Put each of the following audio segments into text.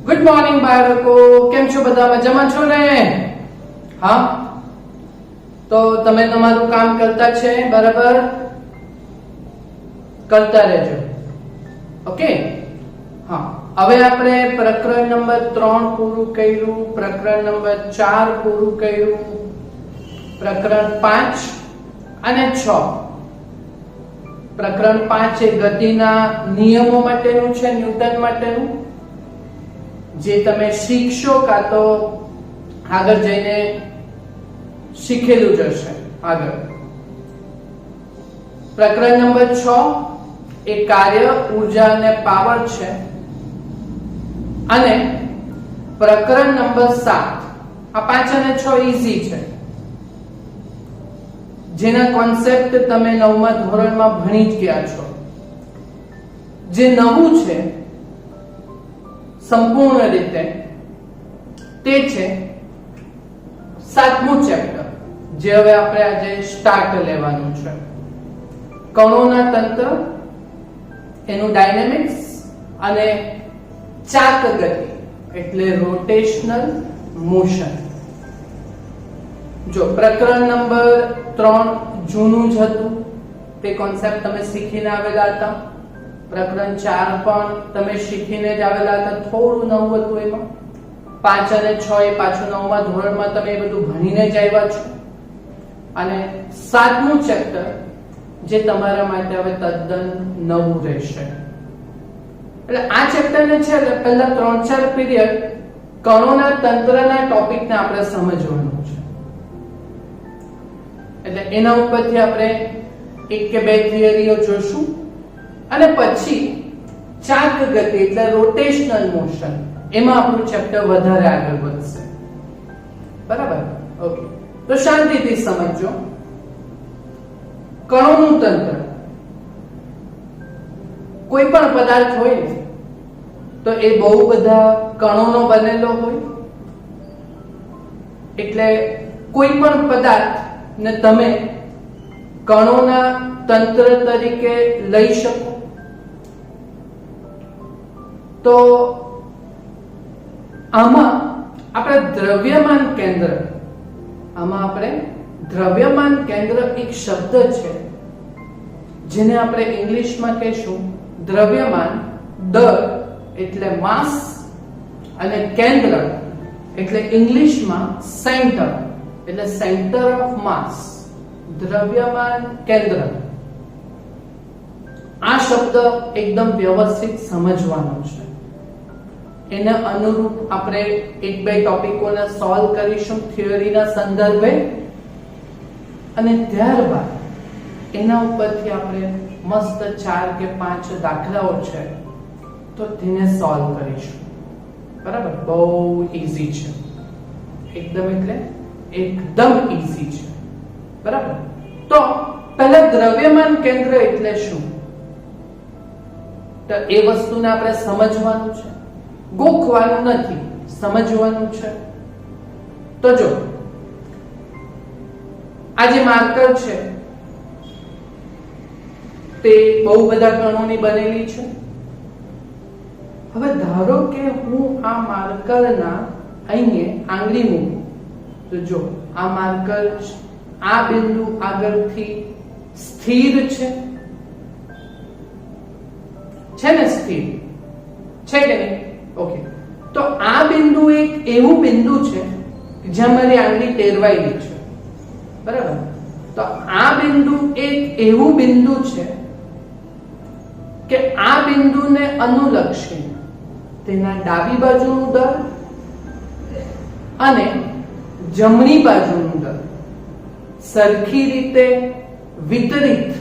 Good morning બાળકો, કેમ છો? બધા મજામાં છો ને? હા, તો તમે તમારું કામ કરતા છે બરાબર? કરતા રહેજો. ઓકે. હા, હવે આપણે પ્રકરણ નંબર 3 પૂરું કર્યું, પ્રકરણ નંબર 4 પૂરું કર્યું, પ્રકરણ 5 અને 6. પ્રકરણ 5 એ ગતિના નિયમો માટેનું છે, ન્યૂટન માટેનું, જે તમે શીખશો કાં તો આગળ જઈને શીખેલું જ હશે આગળ. પ્રકરણ નંબર 6 એ કાર્ય, ઉર્જા અને પાવર છે. અને પ્રકરણ નંબર 7, આ 5 અને 6 ઈઝી છે, જેના કોન્સેપ્ટ તમે 9મા ધોરણમાં ભણી જ ગયા છો. જે નવું છે સંપૂર્ણ રીતે તે છે 7મું ચેપ્ટર, જે હવે આપણે આજે સ્ટાર્ટ લેવાનું છે. કણોના તંત્ર, એનું ડાયનેમિક્સ અને ચાક ગતિ એટલે રોટેશનલ મોશન. જો પ્રકરણ નંબર 3 જૂનું જ હતું, તે કોન્સેપ્ટ તમે શીખીને આવેલા હતા. પ્રકરણ 4 પણ તમે શીખીને જ આવેલા હતા, થોડું નવું હતું એમાં. 5 અને 6 એ પાછું 9મા ધોરણમાં તમે એ બધું ભણીને જ આવ્યા છો. અને 7મું ચેપ્ટર જે તમારા માટે હવે તદ્દન નવું રહેશે. એટલે આ ચેપ્ટરને છે પહેલા 3-4 પીરિયડ કણોના તંત્રના ટોપિકને આપણે સમજવાનું છે. એટલે એના ઉપરથી આપણે 1 કે 2 થિયરીઓ જોશું અને પછી ચાક ગતિ એટલે રોટેશનલ મોશન, એમાં આપણું ચેપ્ટર વધારે આગળ વધશે. બરાબર? ઓકે, તો શાંતિથી સમજો. કણોનું તંત્ર, કોઈ પણ પદાર્થ હોય ને તો એ બહુ બધા કણોનો બનેલો હોય. એટલે કોઈ પણ પદાર્થ ને તમે કણોના તંત્ર તરીકે લઈ શકો. તો આમાં આપણે દ્રવ્યમાન કેન્દ્ર, એક શબ્દ છે જેને આપણે ઇંગ્લિશમાં કહીશું દ્રવ્યમાન. દર એટલે માસ અને કેન્દ્ર એટલે ઇંગ્લિશમાં સેન્ટર, એટલે સેન્ટર ઓફ માસ. દ્રવ્યમાન કેન્દ્ર, આ શબ્દ એકદમ વ્યવસ્થિત સમજવાનો છે. એને અનુરૂપ આપણે 1-2 ટોપિકોને સોલ્વ કરીશું થિયરીના સંદર્ભે, અને ત્યારબાદ એના ઉપરથી આપણે મસ્ત 4 કે 5 દાખલાઓ છે તો તેને સોલ્વ કરીશું. બરાબર? બહુ ઈઝી છે એકદમ, એટલે એકદમ ઈઝી છે. બરાબર? તો પહેલા દ્રવ્યમાન કેન્દ્ર એટલે શું, તો એ વસ્તુને આપણે સમજવાનું છે, ગોખવાનું નથી, સમજવાનું છે. તો જો આ જે માર્કર છે તે બહુ બધા કણોની બનેલી છે. હવે ધારો કે હું આ માર્કરના અહીંયા આંગળી મૂકું તો જો આ માર્કર આ બિંદુ આગળથી સ્થિર છે ને? સ્થિર છે કે નહીં? ઓકે, તો આ બિંદુ એક એવું બિંદુ છે જ્યાં મારી આંગળી ટેરવાયેલી છે. બરાબર? તો આ બિંદુ એક એવું બિંદુ છે કે આ બિંદુને અનુલક્ષી તેના ડાબી બાજુનું દળ અને જમણી બાજુનું દળ સરખી રીતે વિતરિત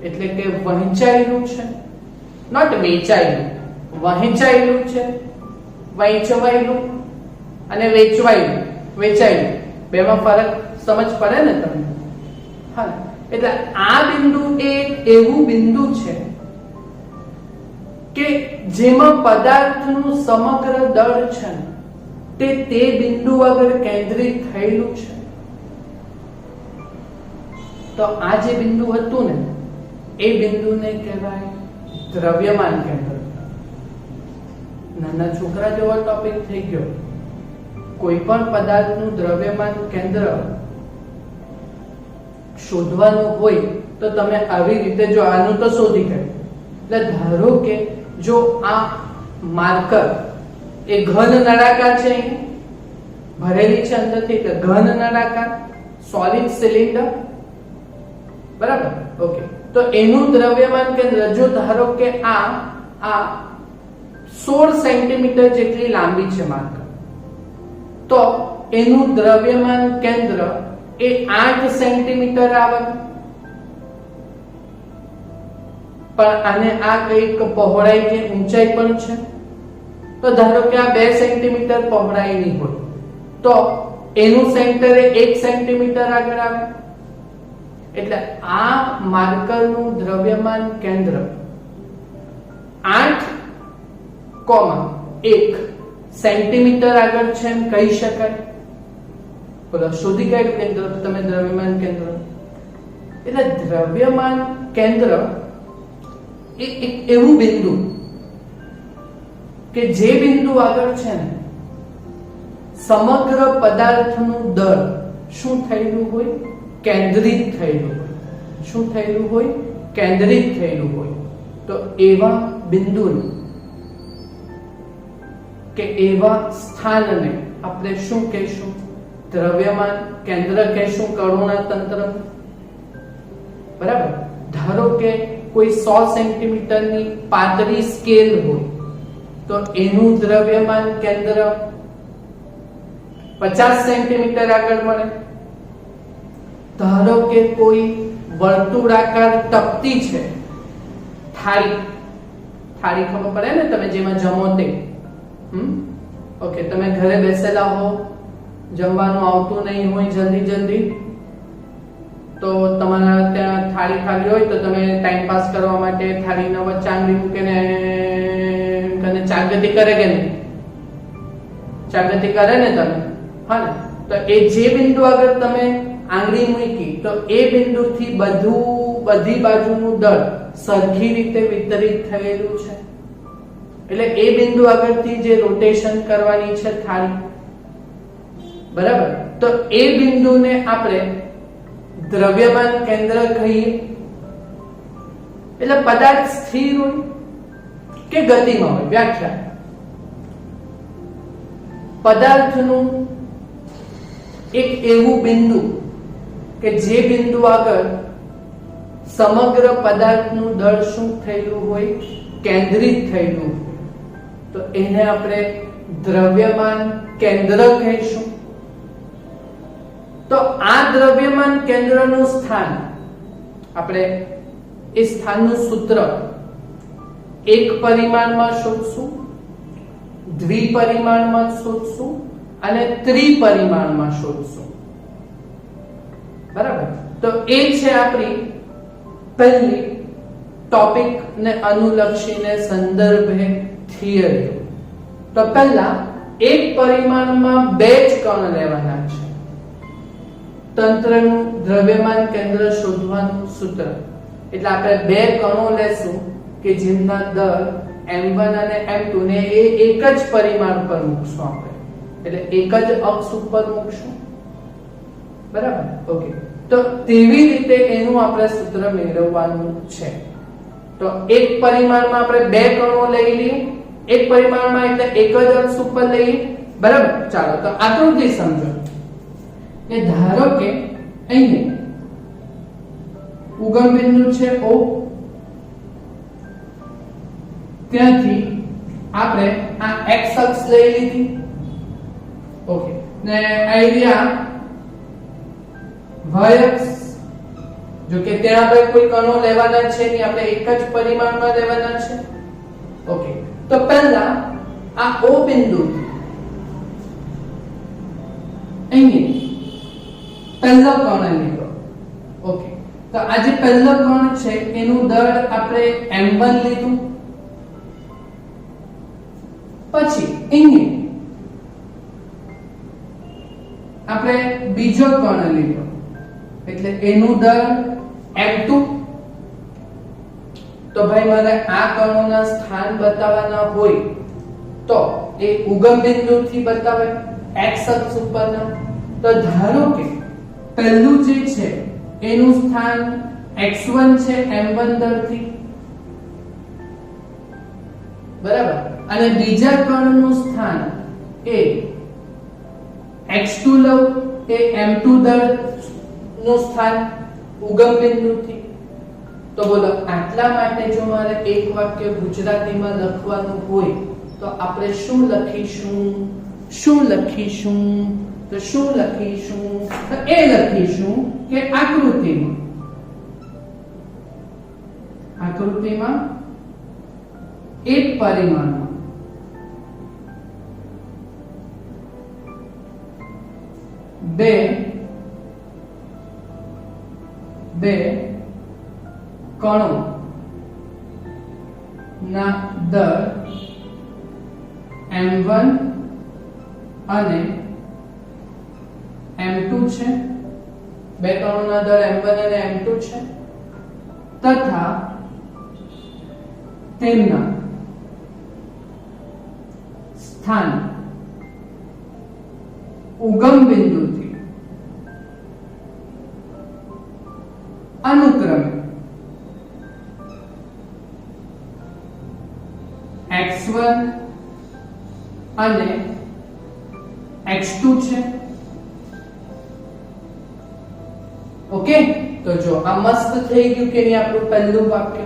એટલે કે વહેંચાયેલું છે. નોટ વેચાયેલું, વહેંચાયેલું છે. વહેંચવાયેલું અને વેચાયેલું બેમાં ફરક સમજ પડે ને તમને? હા, એટલે આ બિંદુ એક એવું બિંદુ છે કે જેમાં પદાર્થનું સમગ્ર દળ છે તે બિંદુ આગળ કેન્દ્રિત થયેલું છે. તો આ જે બિંદુ હતું ને એ બિંદુને કહેવાય દ્રવ્યમાન કેન્દ્ર. નાના છોકરા જેવો ટોપિક થઈ ગયો. કોઈ પણ પદાર્થનું દ્રવ્યમાન કેન્દ્ર શોધવાનું હોય તો તમે આવી રીતે જો આનું તો શોધી કાઢો. એટલે ધારો કે જો આ માર્કર એ ઘન નળાકાર છે, ભરેલી છે અંદરથી, એટલે ઘન નળાકાર સોલિડ સિલિન્ડર, બરાબર. ઓકે, તો એનું દ્રવ્યમાન કેન્દ્ર જો ધારો કે આ 16 સેન્ટીમીટર જેટલી લાંબી છે માર્કર, તો એનું દ્રવ્યમાન કેન્દ્ર એ 8 સેન્ટીમીટર આવે. પણ આને આ કઈક પહોળાઈ કે ઊંચાઈ પણ છે. તો ધારો કે આ 2 સેન્ટીમીટર પહોળાઈની હોય તો એનું સેન્ટર એ 1 સેન્ટીમીટર આગળ આવે. એટલે આ માર્કરનું દ્રવ્યમાન કેન્દ્ર 8,1 સેન્ટીમીટર આગળ છે એમ કહી શકાય. બોલો, શોધી કાઢ્યું કેન્દ્ર તમે, દ્રવ્યમાન કેન્દ્ર. એટલે દ્રવ્યમાન કેન્દ્ર એ એક એવું બિંદુ કે જે બિંદુ આગળ છે ને સમગ્ર પદાર્થનું દળ શું થયેલું હોય? કેન્દ્રિત થયેલું હોય. શું થયેલું હોય? કેન્દ્રિત થયેલું હોય. તો એવા બિંદુને કે એવા સ્થાનને આપણે શું કહીશું? દ્રવ્યમાન કેન્દ્ર કહીશું, કરુણા તંત્ર. બરાબર. ધારો કે કોઈ 100 સેન્ટીમીટરની પાતળી સ્કેલ હોય તો એનું દ્રવ્યમાન કેન્દ્ર 50 સેન્ટીમીટર આગળ મળે. ધારો કે કોઈ વર્તુળાકાર તપતી છે, થાળી ખબર પડે ને તમે, જેમાં જમો તે. ઓકે, તમે ઘરે બેસેલા હો, જમવાનું આવતું નહીં હોય જલ્દી, તો તમારા ત્યાં થાળી ખાલી હોય તો તમે ટાઈમ પાસ કરવા માટે થાળીના વચ્ચે આંગળી મૂકીને ચાગતી કરે કે નહીં? ચાગતી કરે ને તમે, હા ને? તો એ જે બિંદુ આગળ તમે આંગળી મૂકી તો એ બિંદુથી બધી બાજુનું દળ સરખી રીતે વિતરિત થયેલું છે. એટલે એ બિંદુ આગળથી જે રોટેશન કરવાની છે થાળી, બરાબર, તો એ બિંદુને આપણે દ્રવ્યમાન કેન્દ્ર કહીએ. એટલે પદાર્થ સ્થિર હોય કે ગતિમાં હોય, વ્યાખ્યા. પદાર્થનું એક એવું બિંદુ કે જે બિંદુ આગળ સમગ્ર પદાર્થનું દળ શું થયેલું હોય? કેન્દ્રિત થયેલું હોય. તો એને આપણે દ્રવ્યમાન કેન્દ્ર કહીશું. તો આ દ્રવ્યમાન કેન્દ્રનું સ્થાન આપણે એ સ્થાનનું સૂત્ર એક પરિમાણમાં શોધશું, દ્વિપરિમાણમાં શોધશું અને ત્રિપરિમાણમાં શોધશું. બરાબર. તો એ છે આપણી પહેલી ટોપિક ને અનુલક્ષીને સંદર્ભે થિયરી. તો પહેલા એક પરિમાણમાં 2 જ કણ લેવાના છે. તંત્રનું દ્રવ્યમાન કેન્દ્ર શોધવાનું સૂત્ર એટલે આપણે 2 કણો લેશું કે જેમના દળ m1 અને m2 ને એ એક જ પરિમાણ પર મૂકશું આપણે, એટલે એક જ અક્ષ ઉપર મૂકશું. બરાબર. ઓકે, તો તેવી રીતે એનું આપણે સૂત્ર મેળવવાનું છે. તો એક પરિમાણમાં આપણે 2 કણો લઈ લઈએ, એક પરિમાણમાં એટલે એક જ અક્ષ ઉપર લઈએ. બરાબર. ચાલો તો આકૃતિ સમજો. એ ધારો કે અહીં ઉગમ બિંદુ છે O, ત્યાંથી આપણે આ x અક્ષ લઈ લીધી. ઓકે, ને આઈડિયા y અક્ષ, જો કે ત્યાં આપણે કોઈ કણો લેવાના છે નહીં, આપણે એક જ પરિમાણમાં લેવાના છે. ઓકે, તો પહેલા આ O બિંદુ અહીં પહેલો કણ લીધો. ઓકે, તો આ જે પહેલો કણ છે એનું દળ આપણે m1 લીધું. પછી અહીં આપણે બીજો કણ લીધો એટલે એનું દળ m2. તો ભાઈ મારે આ કણોના સ્થાન બતાવવાના હોય તો એ ઉગમ બિંદુથી બતાવે x અક્ષ ઉપરના. તો ધારો કે પહેલું જે છે એનું સ્થાન x1 છે m1 દરથી, બરાબર, અને બીજા કર્ણનું સ્થાન એ x2 લઉં એ m2 દર નું સ્થાન ઉગમ બિંદુથી. તો બોલો આટલા માટે જો મારે એક વાક્ય ગુજરાતીમાં લખવાનું હોય તો આપણે શું લખીશું? તો એ લખીશું કે આકૃતિમાં એક પરિમાણમાં બે કણો ના દર m1 અને m2 છે. બે કણોના દર m1 અને m2 છે તથા તેમના સ્થાન ઉગમ બિંદુથી અનુક્રમે x1 અને x2 છે. ઓકે, તો જો આ મસ્ત થઈ ગયું કે નહીં આપણું પહેલું વાક્ય?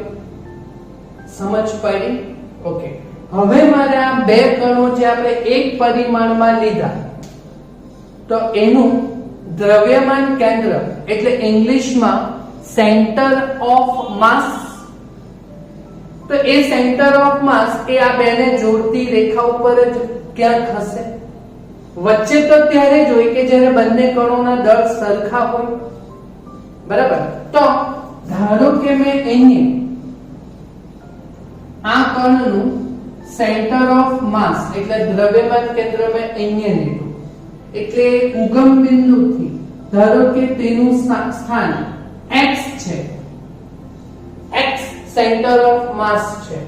સમજ પડી? ઓકે, હવે મારે આ બે કણો જે આપણે એક પરિમાણમાં લીધા તો એનું દ્રવ્યમાન કેન્દ્ર એટલે ઇંગ્લિશમાં સેન્ટર ઓફ માસ. તો એ સેન્ટર ઓફ માસ એ આ બેને જોડતી રેખા ઉપર જ ક્યાંક હશે. વચ્ચે તો ત્યારે જ હોય કે જ્યારે બંને કણોના દળ સરખા હોય, બરાબર. તો ધારો કે મેં અહીંયા આ કણનું સેન્ટર ઓફ માસ એટલે દ્રવ્યમાન કેન્દ્ર મેં અહીંયા લીધું, એટલે ઉગમ બિંદુથી ધારો કે તેનું સ્થાન x છે, x સેન્ટર ઓફ માસ છે.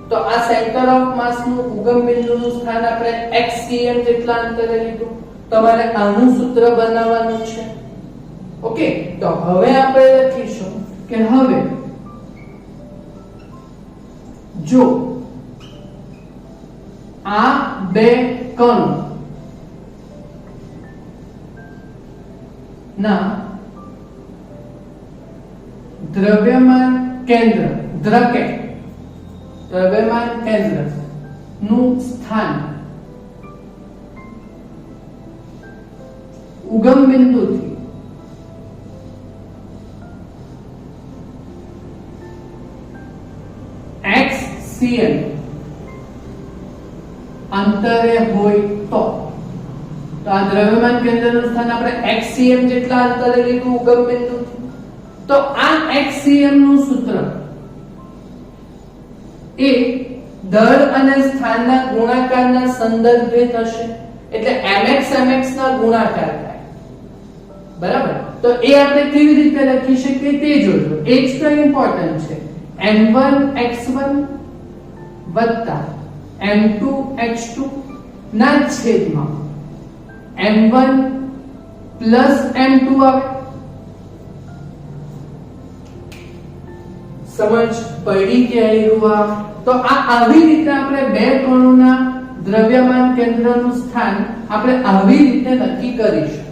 તો આ સેન્ટર ઓફ માસ નું ઉગમ બિંદુનું સ્થાન આપણે xcm જેટલા અંતરે લીધું. તમારે આનું સૂત્ર બનાવવાનું છે. ઓકે, તો હવે આપણે લખીશું કે હવે જો આ બે કણો ના દ્રવ્યમાન કેન્દ્ર દ્રવ્યમાન કેન્દ્ર નું સ્થાન ઉગમ બિંદુથી xcm અંતરે હોય તો આ દ્રવ્યમાન કેન્દ્રનું સ્થાન આપણે xcm જેટલા અંતરે લીધું ઉગમ બિંદુથી. તો આ xcm નું સૂત્ર એ દળ અને સ્થાનના ગુણાકારના સંદર્ભે થશે, એટલે mx mx ના ગુણાકાર થાય, બરાબર. તો એ આપણે કેવી રીતે લખી શકીએ તે જોજો. એ જ તો ઇમ્પોર્ટન્ટ છે. m1 x1 m2 x2 ના છેદમાં m1 m2 આવે. સમજ પડી કે આવ્યું? તો આ આવી રીતે આપણે બે કણોના દ્રવ્યમાન કેન્દ્રનું સ્થાન આપણે આવી રીતે નક્કી કરીશું.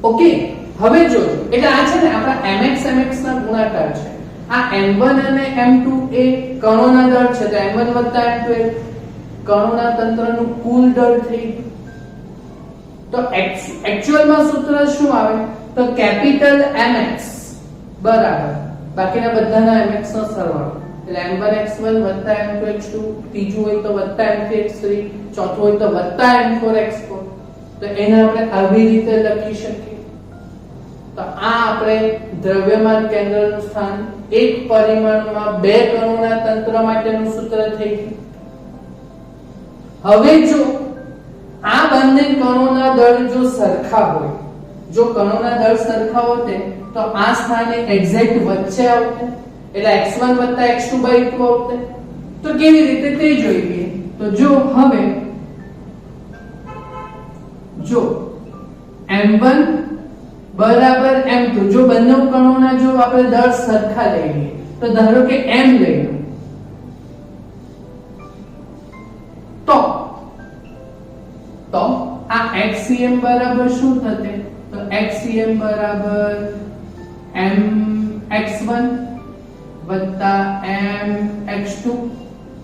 ઓકે, હવે જોજો. એટલે આ છે ને આપણા mx mx ના ગુણાકાર છે. આ m1 અને m2 એ કણોના દળ છે, તો m1 m2 એ કણોના તંત્રનું કુલ દળ થઈ ગયું. તો એક્ચ્યુઅલમાં સૂત્ર શું આવે? તો કેપિટલ mx બરાબર બાકીના બધાના mx નો સરવાળો, એટલે m1 x1 m2 x2, ત્રીજું હોય તો m3 x3, ચોથું હોય તો m4 x4. તો એને આપણે આવી રીતે લખી શકીએ. તો આ આપણે દ્રવ્યમાન કેન્દ્રનું સ્થાન એક પરિમાણમાં બે કણોના તંત્ર માટેનું સૂત્ર થઈ ગયું. હવે જો આ બંને કણોના દળ જો સરખા હોય, જો કણોના દળ સરખા હોતે તો આ સ્થાને એક્ઝેક્ટ વચ્ચે આવતે, એટલે x1 x2/2 આવતે. તો કેવી રીતે તે જોઈએ. તો જો હવે જો m1 બરાબર m2, જો બંને કણોના જો આપણે દર સરખા લઈએ તો ધારો કે m લઈએ તો આ xcm બરાબર શું થશે? તો xcm બરાબર mx1 mx2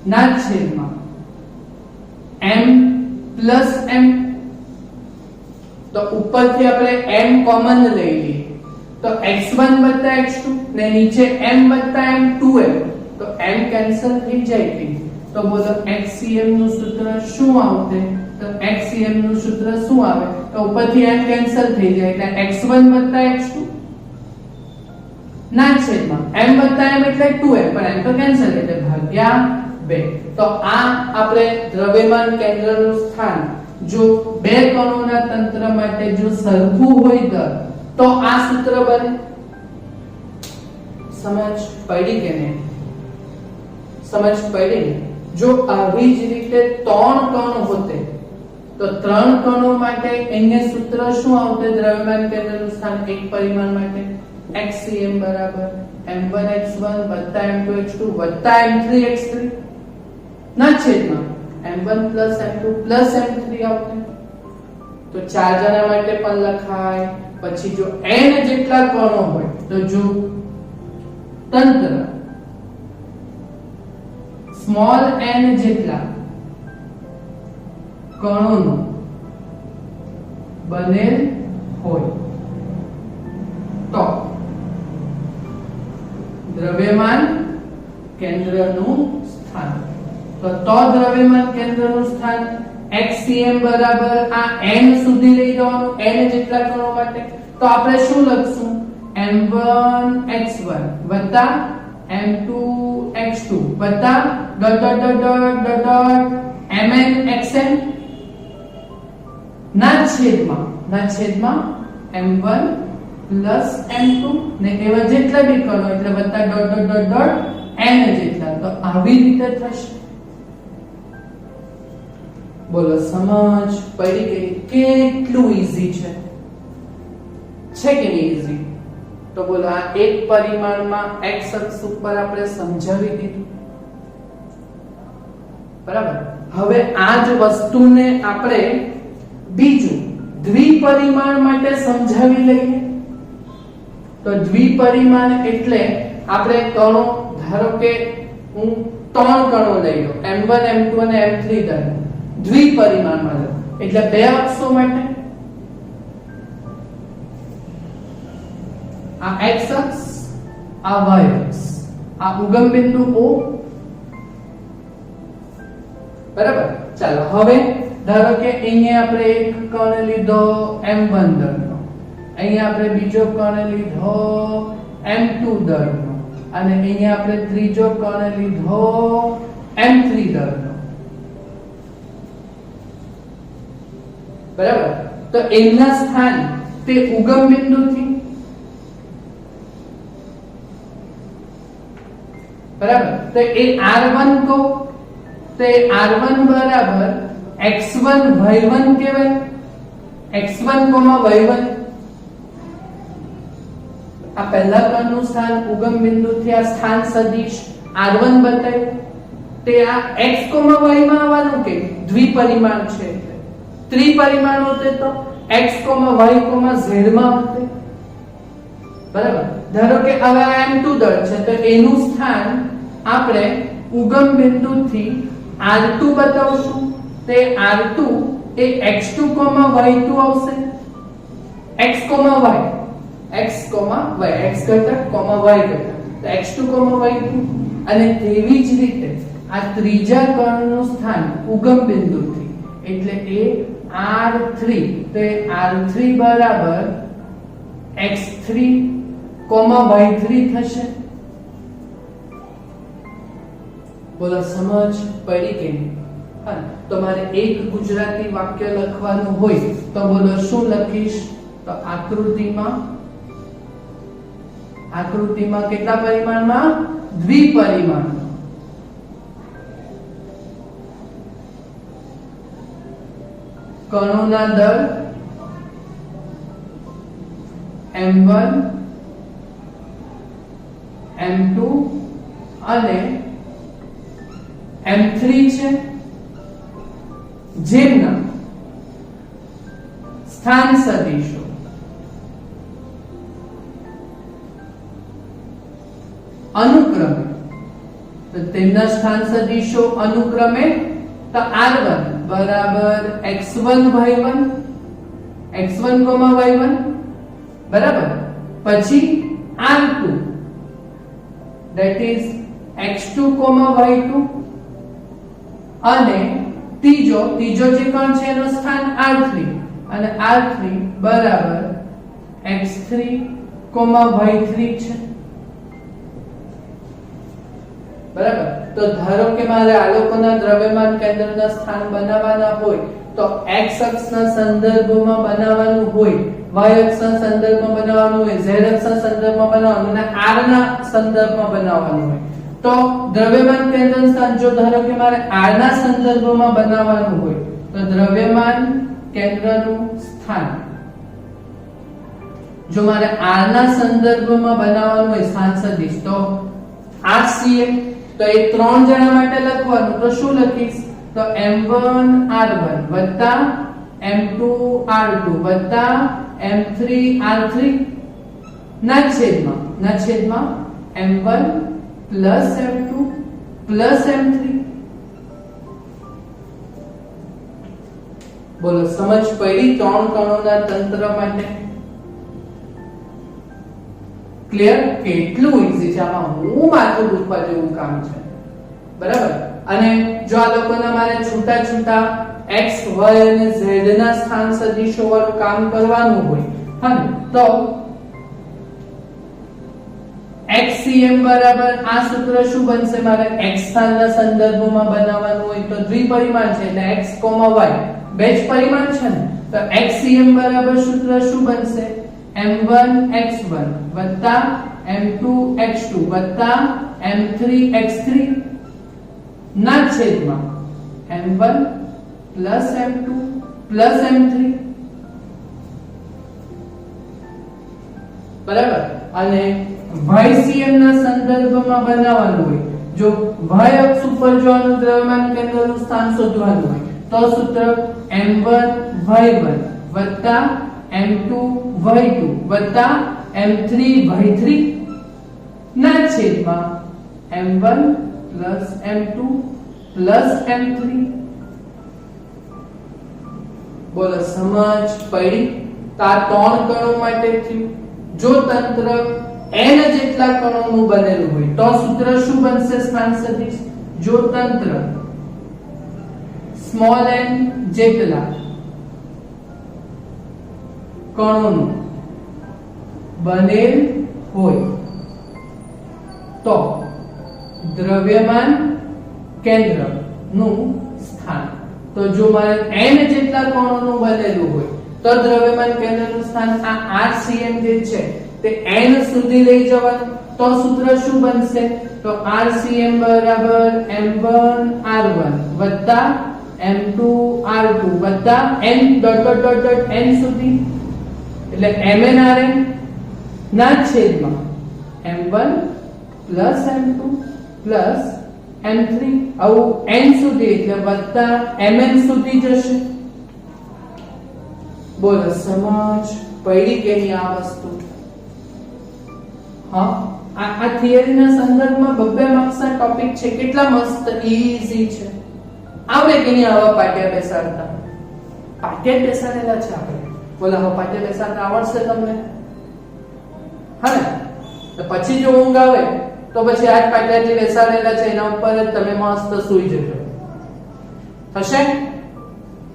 ના છેદમાં m પ્લસ m. તો ઉપરથી આપણે m કોમન લઈ લઈએ તો x1 x2 ને નીચે m m2m, તો m કેન્સલ થઈ જાય કે. તો બોલો xcm નું સૂત્ર શું આવશે? તો xcm નું સૂત્ર શું આવે? તો ઉપરથી m કેન્સલ થઈ જાય એટલે x1 x2 ના છેદમાં m m એટલે 2m, પણ m તો કેન્સલ એટલે ભાગ્યા 2. તો આ આપણે દ્રવ્યમાન કેન્દ્રનું સ્થાન જો બે કણોના તંત્ર માટે જો સરખું હોય તો આ સૂત્ર બને. સમજ પડી કે નહીં? સમજ પડી. જો આવી જ રીતે ત્રણ કણો હોતે તો ત્રણ કણો માટે અહીંયા સૂત્ર શું આવતે? દ્રવ્યમાન કેન્દ્રનું સ્થાન એક પરિમાણ માટે xcm બરાબર m1x1 m2x2 m3x3 ના છેદમાં m1 m2 m3 આવતે. તો ચાર જણા માટે પણ લખાય. પછી જો n જેટલા કણો હોય તો જો તંત્ર સ્મોલ n જેટલા કણોનો બનેલ હોય તો દ્રવ્યમાન કેન્દ્રનું સ્થાન. તો દ્રવ્યમાન કેન્દ્રનું સ્થાન xcm બરાબર આ n સુધી લઈ જવાનું, n જેટલા કણો માટે. તો આપણે શું લખશું? m1x1 m2x2 mnxn ના છેદમાં m1 m2 ને એવા જેટલા બી કણો એટલે n જેટલા. તો આવી રીતે થશે. બોલો સમજ પડી ગઈ? કેટલું ઈઝી છે કે નહીં ઈઝી? તો બોલો આ એક પરિમાણમાં x અક્ષ ઉપર આપણે સમજાવી દીધું, બરાબર. હવે આ જ વસ્તુને આપણે બીજું દ્વિપરિમાણ માટે સમજાવી લઈએ. તો દ્વિપરિમાણ એટલે આપણે કણો, ધારો કે હું ત્રણ કણો લઈ લઉં m1 m2 અને m3 દરમિયાન દ્વિપરિમાણમાં લઉં એટલે બે અક્ષો માટે આ x અક્ષ, આ y અક્ષ, આ ઉગમ બિંદુ O, બરાબર. ચાલો હવે ધારો કે અહીંયા આપણે એક કણ લીધો m1 દરનો, અહીંયા આપણે બીજો કણ લીધો m2 દરનો અને અહીંયા આપણે ત્રીજો કણ લીધો m3 દરનો, બરાબર. તો એમના સ્થાન તે ઉગમ બિંદુથી, બરાબર. તો એ r1 કહો તો r1 બરાબર x1 y1 કહેવાય. x1, y1 આ પહેલા કણનું સ્થાન ઉગમ બિંદુથી આ સ્થાન સદિશ r1 બતાવ્યું. તે આ x, y માં આવવાનું કે દ્વિપરિમાણ છે. ત્રિપરિમાણ હોતે તો x, y, z માં હોતે, બરાબર. ધારો કે હવે આ m2 દળ છે તો એનું સ્થાન આપણે ઉગમ બિંદુથી r2 બતાવશું. તે r2 એ x2, y2 આવશે. x, y x, ઘટક, y ઘટક, તો x2, y2. અને તેવી જ રીતે આ ત્રીજા કણનું સ્થાન ઉગમ બિંદુથી એટલે એ r3, તો r3 બરાબર x3, y3 થશે. બોલો સમજ પડી કે નહીં? હા. તો મારે એક ગુજરાતી વાક્ય લખવાનું હોય તો બોલો શું લખીશ? તો આકૃતિમાં કેટલા પરિમાણમાં? દ્વિપરિમાણમાં કણોના દળ m1 m2 અને m3 છે, જેમના સ્થાન સદિશો અનુક્રમે, તો તેમના સ્થાન સદિશો અનુક્રમે તો r1 બરાબર x1 y1 x1, y1 બરાબર, પછી r2 that is x2, y2 અને ત્રીજો જે કણ છે એનું સ્થાન r3 અને r3 બરાબર x3, y3 છે બરાબર. તો ધારો કે મારે આલોકોના દ્રવ્યમાન કેન્દ્રના સ્થાન બનાવવાના હોય તો x અક્ષના સંદર્ભમાં બનાવવાનું હોય, y અક્ષના સંદર્ભમાં બનાવવાનું હોય, z અક્ષના સંદર્ભમાં બનાવવાનું અને r ના સંદર્ભમાં બનાવવાનું હોય. તો દ્રવ્યમાન કેન્દ્રનું સ્થાન જો ધારો કે મારે r ના સંદર્ભમાં બનાવવાનું હોય તો દ્રવ્યમાન કેન્દ્રનું સ્થાન જો મારે r ના સંદર્ભમાં બનાવવાનું હોય સ્થાન સદિશ તો RCM, તો એ ત્રણ જણા માટે લખવાનું તો શું લખીશ તો m1 r1 વત્તા m2 r2 વત્તા m3 r3 ના છેદમાં m1 plus m2 plus m3. બોલો સમજ પડી ત્રણ કણોના તંત્ર માટે? ક્લિયર? કેટલું ઈઝી છે, આમાં હું માથું દુખવા જેવું કામ છે બરાબર. અને જો આ લોકોના મારે છૂટા x y અને z ના સ્થાન સદિશો વાળું કામ કરવાનું હોય હા તો xcm બરાબર આ સૂત્ર શું બનશે, મારે x સ્થાનના સંદર્ભમાં બનાવવાનું હોય તો દ્વિપરિમાણ છે એટલે x, y બે જ પરિમાણ છે ને, તો xcm બરાબર સૂત્ર શું બનશે m1 x1 વત્તા m2 x2 વત્તા m3 x3 ના છેદમાં m1 plus m2 plus m3 બરાબર. અને ycm ના સંદર્ભમાં બનાવવાનું હોય, જો y અક્ષ ઉપર જો આનું દ્રવ્યમાન કેન્દ્રનું સ્થાન શોધવાનું હોય તો સૂત્ર m1 y1 વત્તા m2 y2 વત્તા m3 y3 ના છેદમાં m1 plus m2 plus m3. બોલો સમજ પડી? તો આ ત્રણ કણો માટે થયું. જો તંત્ર n જેટલા કણોનું બનેલું હોય તો સૂત્ર શું બનશે સ્થાન સદિશ, જો તંત્ર સ્મોલ n જેટલા કણોનું બનેલ હોય તો દ્રવ્યમાન કેન્દ્રનું સ્થાન, તો જો મારે n જેટલા કણોનું બનેલું હોય તો દ્રવ્યમાન કેન્દ્રનું સ્થાન આ RCM જે છે તે n સુધી લઈ જવાનું, તો સૂત્ર શું બનશે તો RCM બરાબર m1 r1 વત્તા m2 r2 વત્તા n dot dot dot dot n સુધી એટલે mn rn ના છેદમાં m1 plus m2 plus m3 આવું n સુધી એટલે વત્તા mn સુધી જશે. બોલો સમજ પડી કે નહીં આ વસ્તુ? હા, આ થિયરીના સંદર્ભમાં બબ્બે માર્ક્સના ટોપિક છે, કેટલા મસ્ત ઈઝી છે. આવડે કે નહીં આવા પાટિયા બેસાડતા? પાટિયા બેસાડેલા છે આપણે. બોલો હવે પાટિયા બેસાડતા આવડશે તમને? હા ને? તો પછી જો ઊંઘ આવે તો પછી આ પાટિયા જે બેસાડેલા છે એના ઉપર જ તમે મસ્ત સૂઈ જજો. થશે?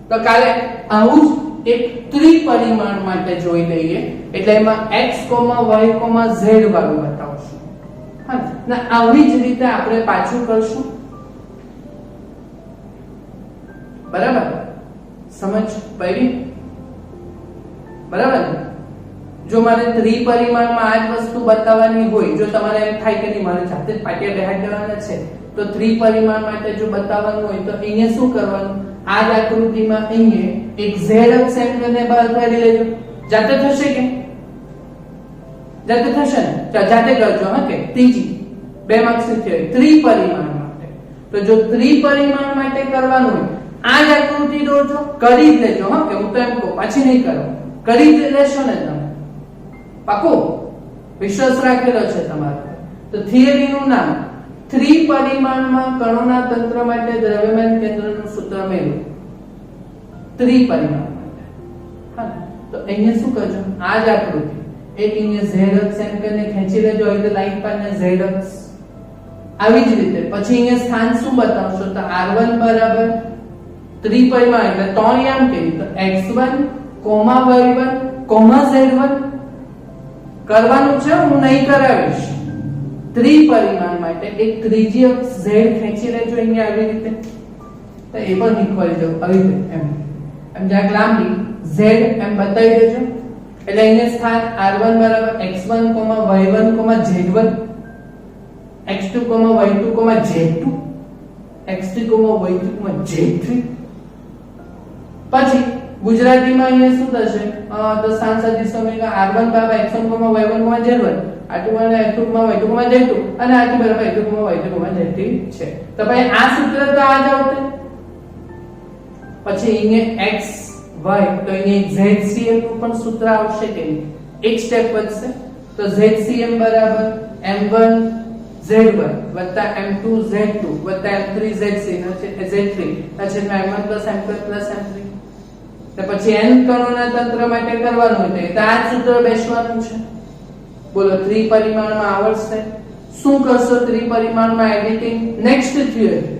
તો કાલે આવું જ એક ત્રિપરિમાણ માટે જોઈ લઈએ, એટલે એમાં x, y, z વાળું બતાવશું. હા, ના આવી જ રીતે આપણે પાછું કરશું. બરાબર? સમજ પડી? બરાબર? જો મારે ત્રિપરિમાણમાં આ જ વસ્તુ બતાવવાની હોય, જો તમારે એમ થાય કે નહીં મારે જાતે જ પાટિયા બેહાડી દેવાના છે, તો ત્રિપરિમાણ માટે જો બતાવવાનું હોય તો અહીંયા શું કરવાનું, આ જ આકૃતિમાં અહીંયા એક z અક્ષ એંગલને બહાર કાઢી લેજો. જાતે થશે કે જાતે થશે ને? જાતે કરજો. હા કે ત્રીજી 2 માર્ક્સની થિયરી ત્રિપરિમાણ માટે. તો જો ત્રિપરિમાણ માટે કરવાનું હોય આ જ આકૃતિ દોરજો, કરી જ લેજો. હા કે હું તો એમ કહું પાછી નહીં કરો, કરી જ લેશો ને તમે પાકું? વિશ્વાસ રાખેલો છે તમારો. તો થિયરીનું નામ ત્રિપરિમાણમાં કણોના તંત્ર માટે દ્રવ્યમાન કેન્દ્રનું સૂત્ર મેળવો. ત્રિપરિમાણ માટે. હા, તો અહીંયા શું કરજો? આ જ આકૃતિ એક અહીંયા z અક્ષ એંગલને ખેંચી લેજો, અહીં લાઈન પર ને z અક્ષ. આવી જ રીતે પછી અહીંયા સ્થાન શું બતાવશો? તો r1 બરાબર ત્રિપરિમાણ એટલે 3 આમ કેવી? તો x1, y1, z1 કરવાનું છે, હું નહીં કરાવીશ. ત્રિપરિમાણ માટે એક ત્રીજી અક્ષ z ખેંચી લેજો અહીંયા આવી રીતે. તો એ પણ શીખવાડી દઉં આવી રીતે એમ જ્યાં લાંબી z એમ બતાવી દેજો. એટલે અહીંયા સ્થાન r1 બરાબર x1, y1, z1, x2, y2, z2, x3, y3, z3. પછી ગુજરાતીમાં અહીંયા શું થશે? તો સ્થાન સદિશો મેળા r1 બરાબર x1, y1, z1, r2 બરાબર x2, y2, z2 અને r3 બરાબર x2, y2, z3 છે. તો ભાઈ આ સૂત્ર તો આ જ આવશે. પછી અહીંયા x y તો અહીંયા ZCM નું પણ સૂત્ર આવશે કે એક સ્ટેપ વધશે. તો ZCM બરાબર m1 z1 m2 z2 m3 z3 m1 m2 m3. તો પછી n કણોના તંત્ર માટે કરવાનું હોય તો આ સૂત્ર બેસવાનું છે. બોલો ત્રિપરિમાણમાં આવડશે? શું કરશો ત્રિપરિમાણમાં એડિટિંગ? નેક્સ્ટ થિયરી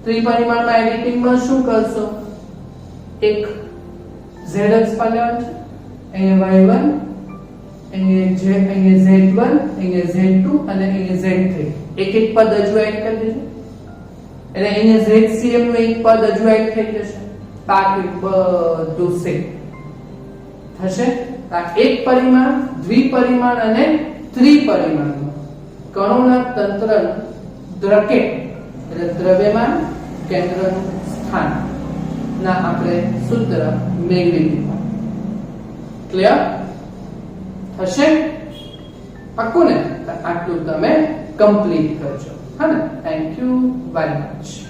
ત્રિપરિમાણમાં એડિટિંગમાં શું કરશો? એક z અક્ષ પર લેવાનું છે, અહીંયા y1, અહીંયા z1, અહીંયા z2 અને અહીંયા z3. એક એક પદ હજુ એડ કરી દેજો. એટલે અહીંયા ZCM નું એક પદ હજુ એડ થઈ જશે. બાકી બધું સેમ થશે. આ એક પરિમાણ, દ્વિપરિમાણ અને ત્રિપરિમાણ કણોના તંત્રનું દ્રકેટ એટલે દ્રવ્યમાન કેન્દ્રનું સ્થાન ના આપણે સૂત્ર મેળવી દીધા. ક્લિયર થશે? પાક્કું ને? આટલું તમે કમ્પ્લીટ કરજો. હા ને? Thank you very much.